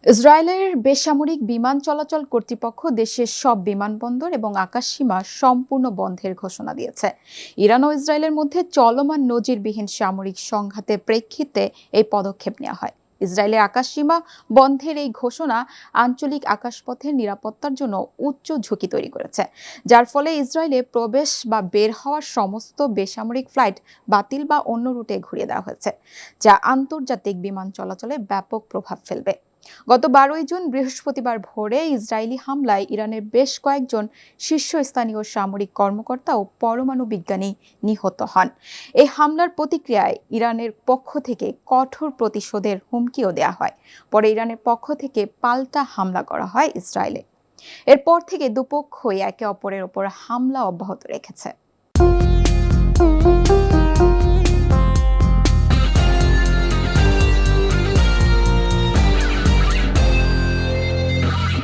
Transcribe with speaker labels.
Speaker 1: ইসরায়েলের বেসামরিক বিমান চলাচল কর্তৃপক্ষ দেশের সব বিমানবন্দর এবং আকাশসীমা সম্পূর্ণ বন্ধের ঘোষণা দিয়েছে। ইরান ও ইসরায়েলের মধ্যে চলমান নজিরবিহীন সামরিক সংঘাতের প্রেক্ষিতে এই পদক্ষেপ নেওয়া হয়। ইসরায়েলের আকাশসীমা বন্ধের এই ঘোষণা আঞ্চলিক আকাশপথের নিরাপত্তার জন্য উচ্চ ঝুঁকি তৈরি করেছে, যার ফলে ইসরায়েলে প্রবেশ বা বের হওয়ার সমস্ত বেসামরিক ফ্লাইট বাতিল বা অন্য রুটে ঘুরিয়ে দেওয়া হয়েছে, যা আন্তর্জাতিক বিমান চলাচলে ব্যাপক প্রভাব ফেলবে। গত 12ই জুন বৃহস্পতিবার ভোরে ইসরায়েলি হামলায় ইরানের বেশ কয়েকজন শীর্ষস্থানীয় সামরিক কর্মকর্তা ও পরমাণু বিজ্ঞানী নিহত হন। এই হামলার প্রতিক্রিয়ায় ইরানের পক্ষ থেকে কঠোর প্রতিশোধের হুমকিও দেওয়া হয়। পরে ইরানের পক্ষ থেকে পাল্টা হামলা করা হয় ইসরায়েলে। এরপর থেকে দুপক্ষই একে অপরের ওপর হামলা অব্যাহত রেখেছে।